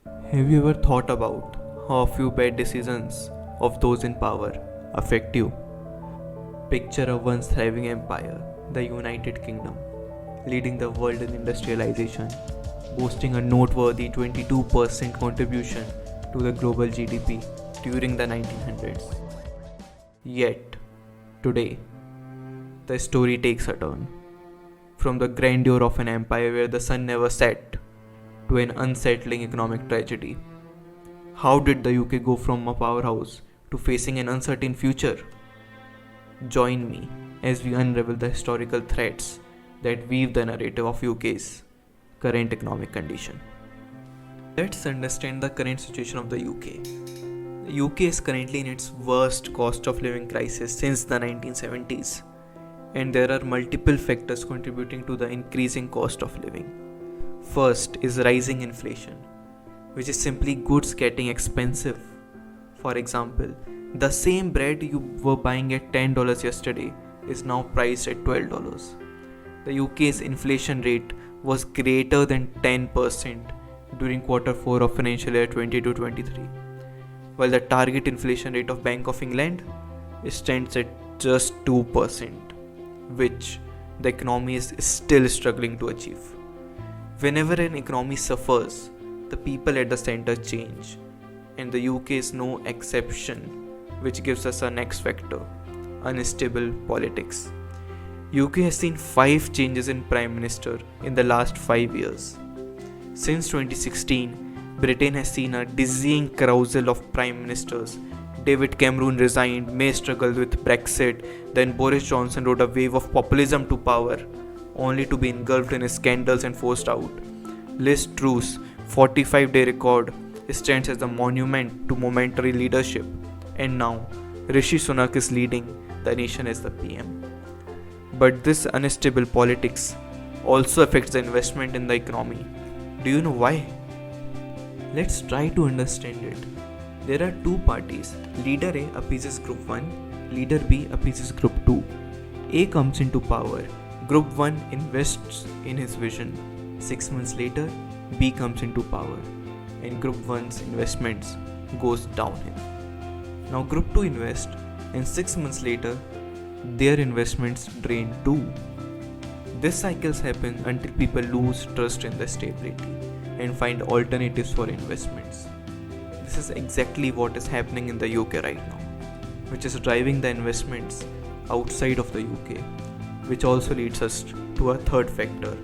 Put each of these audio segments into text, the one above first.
Have you ever thought about how a few bad decisions of those in power affect you? Picture a once thriving empire, the United Kingdom, leading the world in industrialization, boasting a noteworthy 22% contribution to the global GDP during the 1900s. Yet, today, the story takes a turn. From the grandeur of an empire where the sun never set to an unsettling economic tragedy. How did the UK go from a powerhouse to facing an uncertain future? Join me as we unravel the historical threads that weave the narrative of UK's current economic condition. Let's understand the current situation of the UK. The UK is currently in its worst cost of living crisis since the 1970s, and there are multiple factors contributing to the increasing cost of living. First is rising inflation, which is simply goods getting expensive. For example, the same bread you were buying at $10 yesterday is now priced at $12. The UK's inflation rate was greater than 10% during quarter 4 of financial year 22-23, while the target inflation rate of Bank of England stands at just 2%, which the economy is still struggling to achieve. Whenever an economy suffers, the people at the center change, and the UK is no exception, which gives us our next factor: unstable politics. UK has seen 5 changes in Prime Minister in the last 5 years. Since 2016, Britain has seen a dizzying carousel of Prime Ministers. David Cameron resigned, May struggled with Brexit, then Boris Johnson rode a wave of populism to power, only to be engulfed in scandals and forced out. Liz Truss 45-day record stands as a monument to momentary leadership, and now Rishi Sunak is leading the nation as the PM. But this unstable politics also affects the investment in the economy. Do you know why? Let's try to understand it. There are two parties. Leader A appeases Group 1, Leader B appeases Group 2. A comes into power. Group 1 invests in his vision. 6 months later, B comes into power, and Group 1's investments goes downhill. Now Group 2 invest, and 6 months later, their investments drain too. This cycles happen until people lose trust in the stability and find alternatives for investments. This is exactly what is happening in the UK right now, which is driving the investments outside of the UK, which also leads us to a third factor: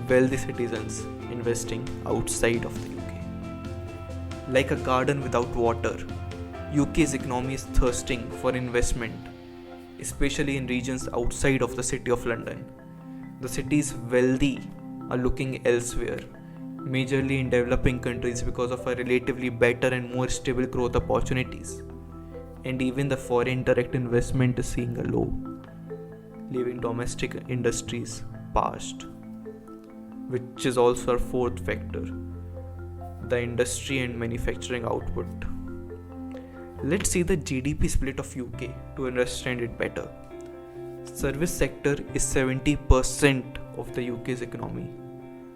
wealthy citizens investing outside of the UK. Like a garden without water, UK's economy is thirsting for investment, especially in regions outside of the city of London. The city's wealthy are looking elsewhere, majorly in developing countries because of a relatively better and more stable growth opportunities. And even the foreign direct investment is seeing a low, leaving domestic industries parched. Which is also our fourth factor: the industry and manufacturing output. Let's see the GDP split of UK to understand it better. Service sector is 70% of the UK's economy,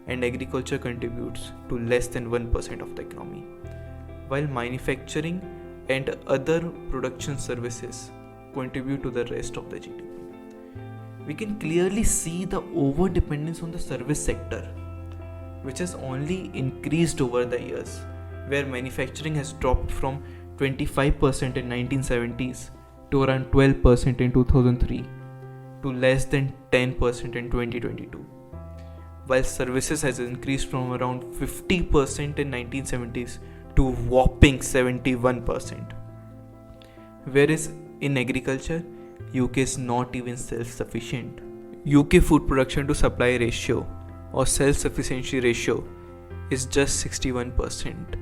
and agriculture contributes to less than 1% of the economy, while manufacturing and other production services contribute to the rest of the GDP. We can clearly see the over-dependence on the service sector, which has only increased over the years, where manufacturing has dropped from 25% in 1970s to around 12% in 2003 to less than 10% in 2022, while services has increased from around 50% in 1970s to whopping 71%. Whereas in agriculture, UK is not even self-sufficient. UK food production to supply ratio or self-sufficiency ratio is just 61%,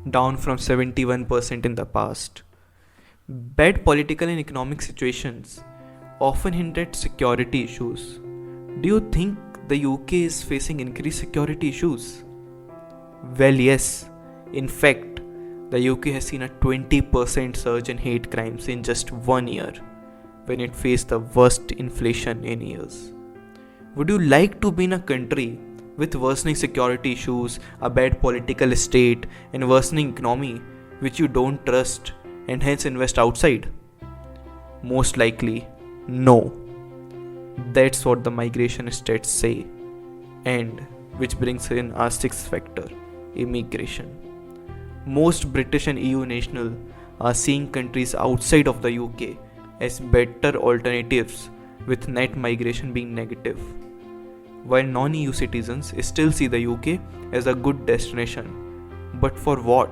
down from 71% in the past. Bad political and economic situations often hint at security issues. Do you think the UK is facing increased security issues? Well, yes. In fact, the UK has seen a 20% surge in hate crimes in just 1 year, when it faced the worst inflation in years. Would you like to be in a country with worsening security issues, a bad political state, and worsening economy, which you don't trust and hence invest outside? Most likely, no. That's what the migration stats say. And which brings in our sixth factor, immigration. Most British and EU nationals are seeing countries outside of the UK as better alternatives, with net migration being negative, while non-EU citizens still see the UK as a good destination. But for what?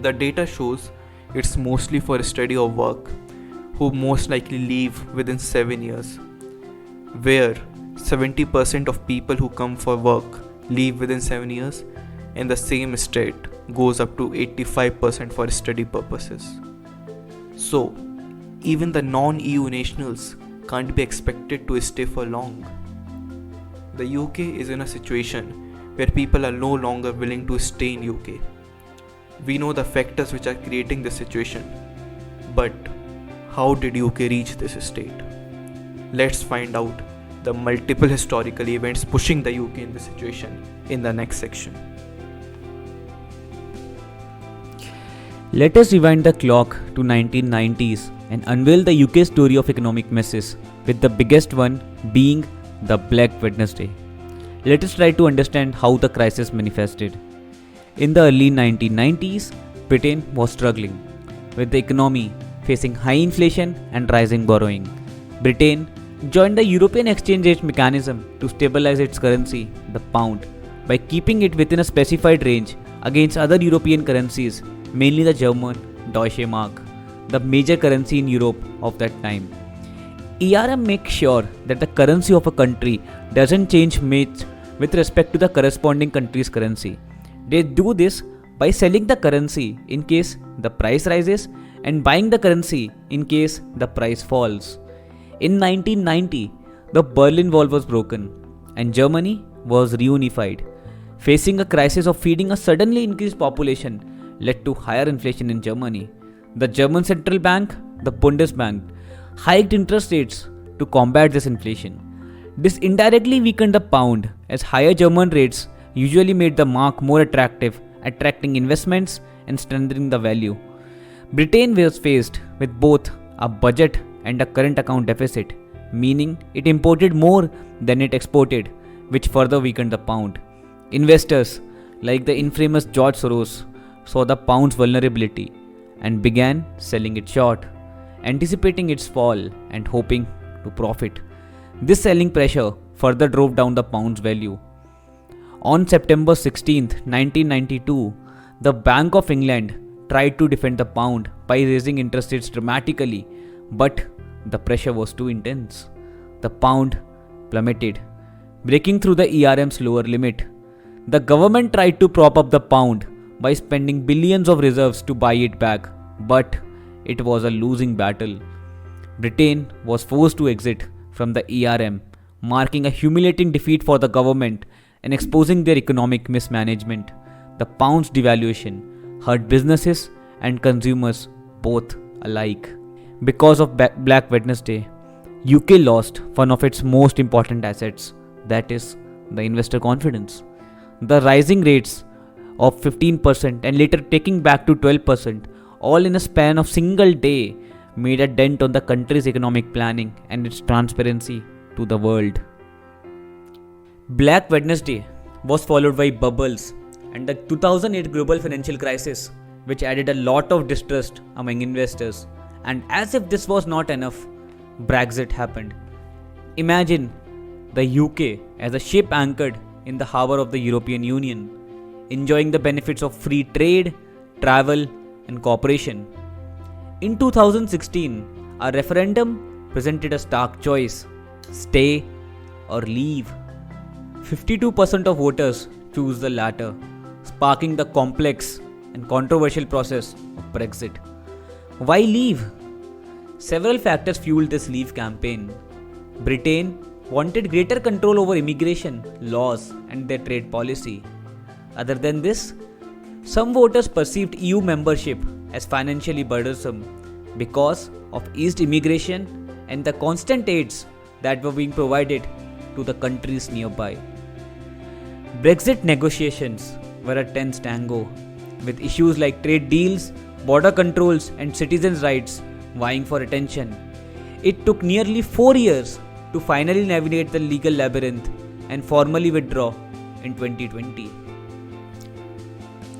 The data shows it's mostly for study or work, who most likely leave within 7 years, where 70% of people who come for work leave within 7 years, and the same state goes up to 85% for study purposes. So, even the non-EU nationals can't be expected to stay for long. The UK is in a situation where people are no longer willing to stay in UK. We know the factors which are creating this situation, but how did UK reach this state? Let's find out the multiple historical events pushing the UK in this situation in the next section. Let us rewind the clock to 1990s and unveil the UK story of economic messes, with the biggest one being the Black Wednesday. Let us try to understand how the crisis manifested. In the early 1990s, Britain was struggling, with the economy facing high inflation and rising borrowing. Britain joined the European exchange rate mechanism to stabilize its currency, the pound, by keeping it within a specified range against other European currencies, mainly the German Deutsche Mark, the major currency in Europe of that time. ERM makes sure that the currency of a country doesn't change much with respect to the corresponding country's currency. They do this by selling the currency in case the price rises and buying the currency in case the price falls. In 1990, the Berlin Wall was broken and Germany was reunified. Facing a crisis of feeding a suddenly increased population led to higher inflation in Germany. The German central bank, the Bundesbank, hiked interest rates to combat this inflation. This indirectly weakened the pound, as higher German rates usually made the mark more attractive, attracting investments and strengthening the value. Britain was faced with both a budget and a current account deficit, meaning it imported more than it exported, which further weakened the pound. Investors, like the infamous George Soros, saw the pound's vulnerability and began selling it short, anticipating its fall and hoping to profit. This selling pressure further drove down the pound's value. On September 16, 1992, the Bank of England tried to defend the pound by raising interest rates dramatically, but the pressure was too intense. The pound plummeted, breaking through the ERM's lower limit. The government tried to prop up the pound by spending billions of reserves to buy it back, but it was a losing battle. Britain was forced to exit from the ERM, marking a humiliating defeat for the government and exposing their economic mismanagement. The pound's devaluation hurt businesses and consumers both alike. Because of Black Wednesday, UK lost one of its most important assets, that is, the investor confidence. The rising rates of 15% and later taking back to 12%, all in a span of single day, made a dent on the country's economic planning and its transparency to the world. Black Wednesday was followed by bubbles and the 2008 global financial crisis, which added a lot of distrust among investors. And as if this was not enough, Brexit happened. Imagine the UK as a ship anchored in the harbour of the European Union, enjoying the benefits of free trade, travel, and cooperation. In 2016, a referendum presented a stark choice: stay or leave. 52% of voters choose the latter, sparking the complex and controversial process of Brexit. Why leave? Several factors fueled this leave campaign. Britain wanted greater control over immigration, laws, and their trade policy. Other than this, some voters perceived EU membership as financially burdensome because of eased immigration and the constant aids that were being provided to the countries nearby. Brexit negotiations were a tense tango, with issues like trade deals, border controls, and citizens' rights vying for attention. It took nearly 4 years to finally navigate the legal labyrinth and formally withdraw in 2020.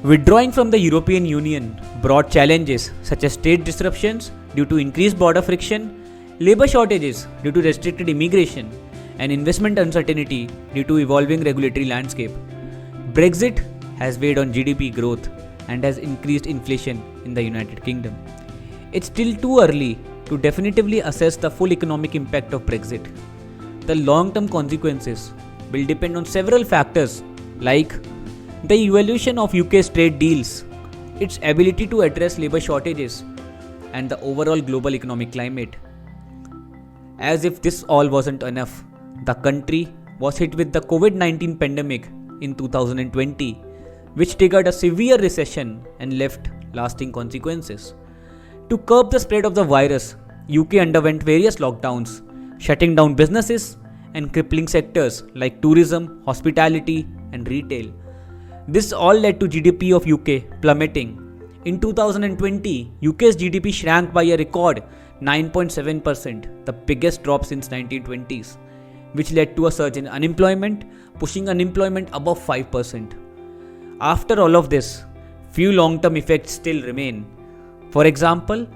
Withdrawing from the European Union brought challenges such as trade disruptions due to increased border friction, labor shortages due to restricted immigration, and investment uncertainty due to evolving regulatory landscape. Brexit has weighed on GDP growth and has increased inflation in the United Kingdom. It's still too early to definitively assess the full economic impact of Brexit. The long-term consequences will depend on several factors like the evolution of UK's trade deals, its ability to address labor shortages, and the overall global economic climate. As if this all wasn't enough, the country was hit with the COVID-19 pandemic in 2020, which triggered a severe recession and left lasting consequences. To curb the spread of the virus, UK underwent various lockdowns, shutting down businesses and crippling sectors like tourism, hospitality, and retail. This all led to GDP of UK plummeting. In 2020, UK's GDP shrank by a record 9.7%, the biggest drop since 1920s, which led to a surge in unemployment, pushing unemployment above 5%. After all of this, few long-term effects still remain. For example,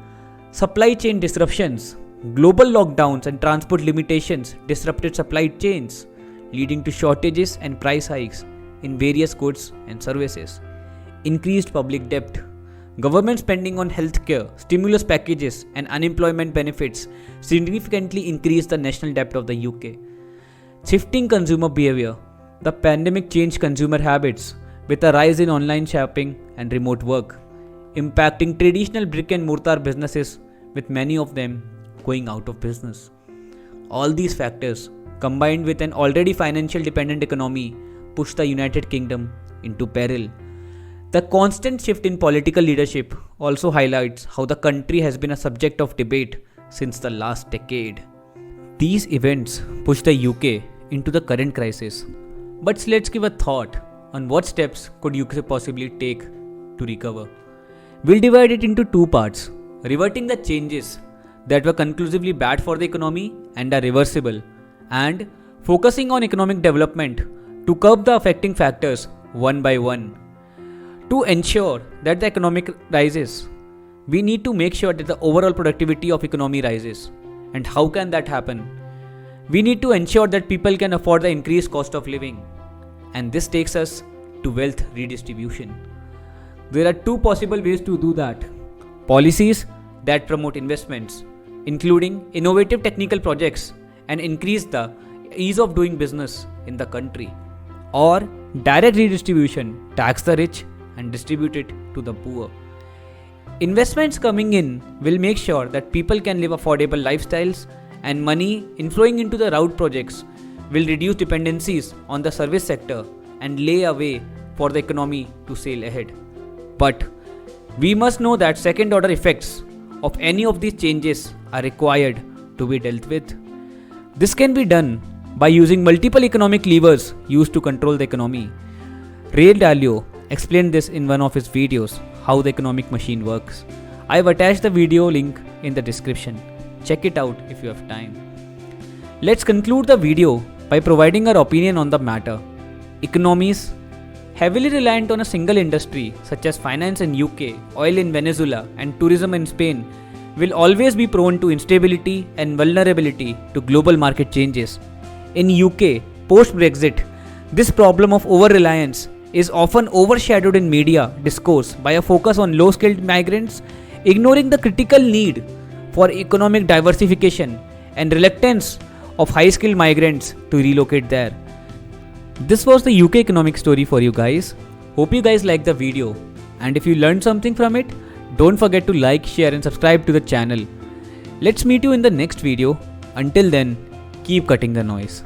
supply chain disruptions, global lockdowns and transport limitations disrupted supply chains, leading to shortages and price hikes in various goods and services. Increased public debt, government spending on healthcare, stimulus packages, and unemployment benefits significantly increased the national debt of the UK. Shifting consumer behavior, the pandemic changed consumer habits with a rise in online shopping and remote work, impacting traditional brick and mortar businesses, with many of them going out of business. All these factors, combined with an already financially dependent economy, pushed the United Kingdom into peril. The constant shift in political leadership also highlights how the country has been a subject of debate since the last decade. These events pushed the UK into the current crisis. But let's give a thought on what steps could UK possibly take to recover. We'll divide it into two parts: reverting the changes that were conclusively bad for the economy and are reversible, and focusing on economic development to curb the affecting factors one by one. To ensure that the economic rises, we need to make sure that the overall productivity of economy rises. And how can that happen? We need to ensure that people can afford the increased cost of living. And this takes us to wealth redistribution. There are two possible ways to do that. Policies that promote investments, including innovative technical projects and increase the ease of doing business in the country. Or direct redistribution, tax the rich and distribute it to the poor. Investments coming in will make sure that people can live affordable lifestyles, and money inflowing into the route projects will reduce dependencies on the service sector and lay a way for the economy to sail ahead. But we must know that second order effects of any of these changes are required to be dealt with. This can be done by using multiple economic levers used to control the economy. Ray Dalio explained this in one of his videos, how the economic machine works. I've attached the video link in the description. Check it out if you have time. Let's conclude the video by providing our opinion on the matter. Economies heavily reliant on a single industry such as finance in UK, oil in Venezuela, and tourism in Spain will always be prone to instability and vulnerability to global market changes. In UK, post-Brexit, this problem of over-reliance is often overshadowed in media discourse by a focus on low-skilled migrants, ignoring the critical need for economic diversification and reluctance of high-skilled migrants to relocate there. This was the UK economic story for you guys. Hope you guys liked the video, and if you learned something from it, don't forget to like, share and subscribe to the channel. Let's meet you in the next video. Until then, keep cutting the noise.